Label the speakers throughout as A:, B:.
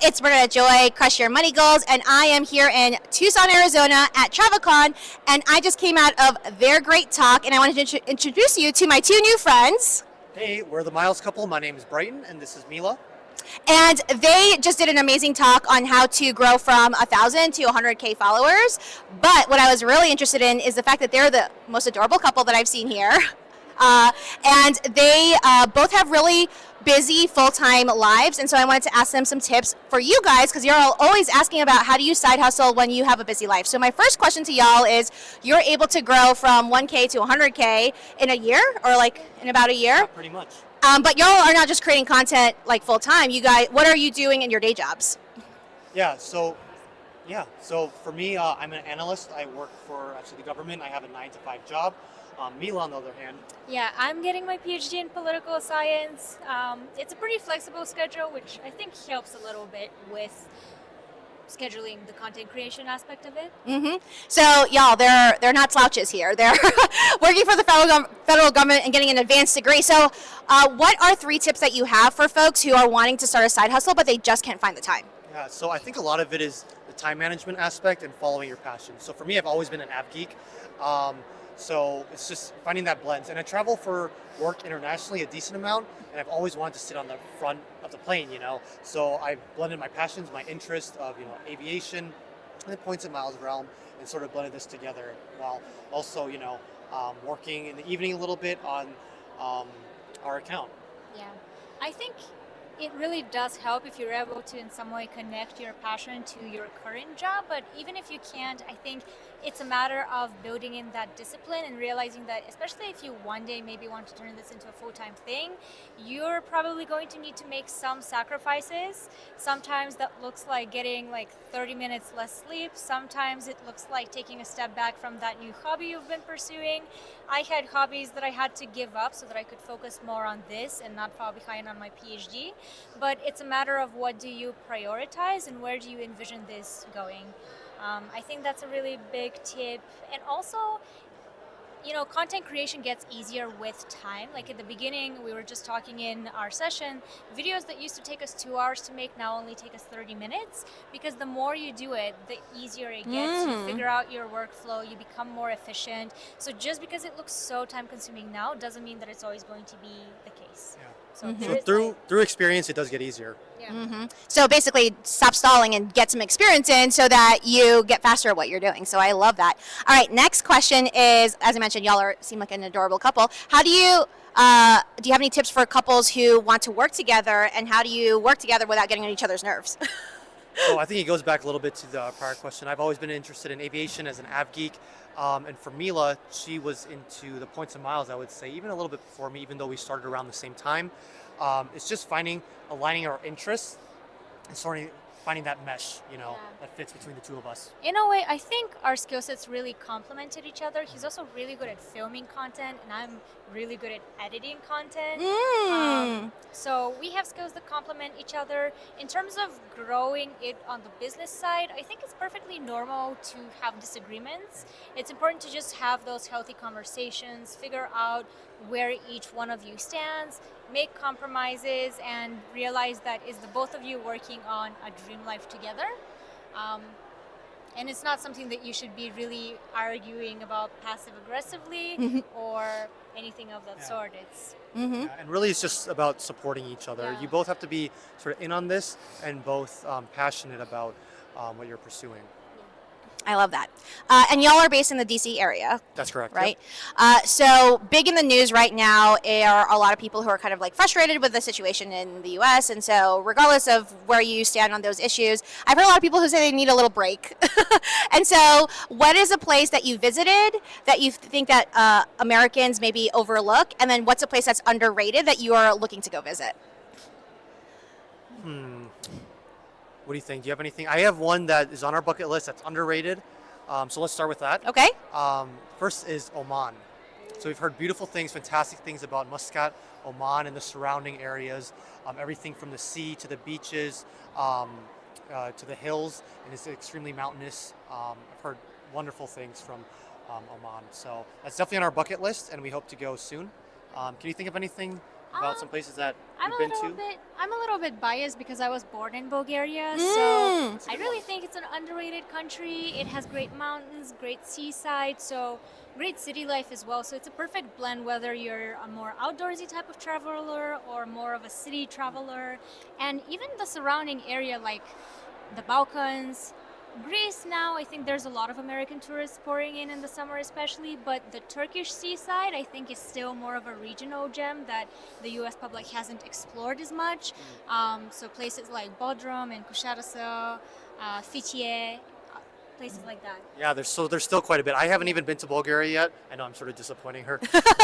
A: It's Bernadette Joy, Crush Your Money Goals, and I am here in Tucson, Arizona at Travalcon, and I just came out of their great talk, and I wanted to introduce you to my two new friends.
B: Hey, we're the Miles couple. My name is Brighton, and this is Mila.
A: And they just did an amazing talk on how to grow from 1,000 to 100K followers. But what I was really interested in is the fact that they're the most adorable couple that I've seen here. And they both have really busy full-time lives, and so I wanted to ask them some tips for you guys, because you're all always asking about how do you side hustle when you have a busy life. So my first question to y'all is, you're able to grow from 1K to 100K in a year, or like in about a year?
B: Yeah, pretty much.
A: But y'all are not just creating content like full-time. You guys, what are you doing in your day jobs?
B: So for me, I'm an analyst. I work for actually the government. I have a 9-to-5 job. Mila, on the other hand.
C: Yeah, I'm getting my PhD in political science. It's a pretty flexible schedule, which I think helps a little bit with scheduling the content creation aspect of it.
A: Mm-hmm. So y'all, they're not slouches here. They're working for the federal government and getting an advanced degree. So what are 3 tips that you have for folks who are wanting to start a side hustle, but they just can't find the time?
B: Yeah, so I think a lot of it is the time management aspect and following your passion. So for me, I've always been an app geek. So it's just finding that blend. And I travel for work internationally a decent amount, and I've always wanted to sit on the front of the plane, So I've blended my passions, my interest of, aviation, and the points and miles realm, and sort of blended this together while also, working in the evening a little bit on our account.
C: Yeah, I think it really does help if you're able to in some way connect your passion to your current job, but even if you can't, I think it's a matter of building in that discipline and realizing that, especially if you one day maybe want to turn this into a full-time thing, you're probably going to need to make some sacrifices. Sometimes that looks like getting like 30 minutes less sleep. Sometimes it looks like taking a step back from that new hobby you've been pursuing. I had hobbies that I had to give up so that I could focus more on this and not fall behind on my PhD. But it's a matter of what do you prioritize and where do you envision this going. I think that's a really big tip. And also, content creation gets easier with time. Like at the beginning, we were just talking in our session, videos that used to take us 2 hours to make now only take us 30 minutes, because the more you do it, the easier it gets. You figure out your workflow, you become more efficient. So just because it looks so time consuming now doesn't mean that it's always going to be the case.
B: Yeah.
C: So,
B: through experience, it does get easier.
C: Yeah.
A: Mm-hmm. So basically, stop stalling and get some experience in so that you get faster at what you're doing. So I love that. All right, next question is, as I mentioned, y'all seem like an adorable couple. How do you have any tips for couples who want to work together, and how do you work together without getting on each other's nerves?
B: So I think it goes back a little bit to the prior question. I've always been interested in aviation as an av geek. And for Mila, she was into the points and miles, I would say, even a little bit before me, even though we started around the same time. It's just aligning our interests and finding that mesh, that fits between the two of us.
C: In a way, I think our skill sets really complemented each other. He's also really good at filming content, and I'm really good at editing content. So we have skills that complement each other. In terms of growing it on the business side, I think it's perfectly normal to have disagreements. It's important to just have those healthy conversations, figure out where each one of you stands, make compromises, and realize that is the both of you working on a dream life together. And it's not something that you should be really arguing about passive aggressively or anything of that sort. It's
B: Yeah, and really it's just about supporting each other.
C: Yeah.
B: You both have to be sort of in on this and both passionate about what you're pursuing.
A: I love that. And y'all are based in the DC area,
B: That's correct.
A: right? So big in the news right now are a lot of people who are kind of like frustrated with the situation in the U.S. And so regardless of where you stand on those issues, I've heard a lot of people who say they need a little break. And so what is a place that you visited that you think that Americans maybe overlook? And then what's a place that's underrated that you are looking to go visit?
B: What do you think? Do you have anything? I have one that is on our bucket list that's underrated. So let's start with that.
A: Okay.
B: First is Oman. So we've heard beautiful things, fantastic things about Muscat, Oman, and the surrounding areas. Everything from the sea to the beaches to the hills, and it's extremely mountainous. I've heard wonderful things from Oman. So that's definitely on our bucket list, and we hope to go soon. Can you think of anything about some places that
C: I'm
B: you've been to?
C: I'm a little bit biased because I was born in Bulgaria, so I really think it's an underrated country. It has great mountains, great seaside, so great city life as well. So it's a perfect blend whether you're a more outdoorsy type of traveler or more of a city traveler, and even the surrounding area like the Balkans. Greece now, I think there's a lot of American tourists pouring in the summer especially, but the Turkish seaside I think is still more of a regional gem that the US public hasn't explored as much. So places like Bodrum and Kuşadası, Fethiye, places like that.
B: Yeah, there's still quite a bit. I haven't even been to Bulgaria yet. I know I'm sort of disappointing her,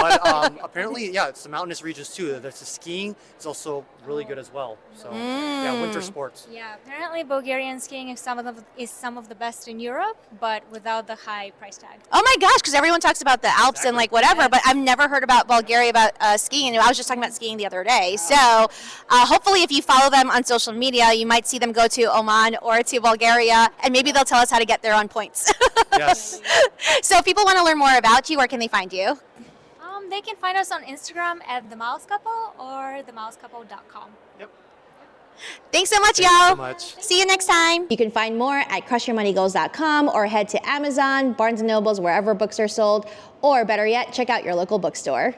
B: but apparently, yeah, it's the mountainous regions too. There's the skiing is also really good as well. So yeah, winter sports.
C: Yeah, apparently Bulgarian skiing is some of the best in Europe, but without the high price tag.
A: Oh my gosh, because everyone talks about the Alps and like whatever, but I've never heard about Bulgaria about skiing. And I was just talking about skiing the other day. So hopefully if you follow them on social media, you might see them go to Oman or to Bulgaria, and maybe they'll tell us how to get there on points.
B: Yes.
A: So if people want to learn more about you, where can they find you?
C: They can find us on Instagram at The Miles Couple or themilescouple.com.
B: Yep.
A: Thanks so much,
B: Thank you
A: y'all.
B: so much.
A: See you next time. You can find more at crushyourmoneygoals.com or head to Amazon, Barnes & Nobles, wherever books are sold, or better yet, check out your local bookstore.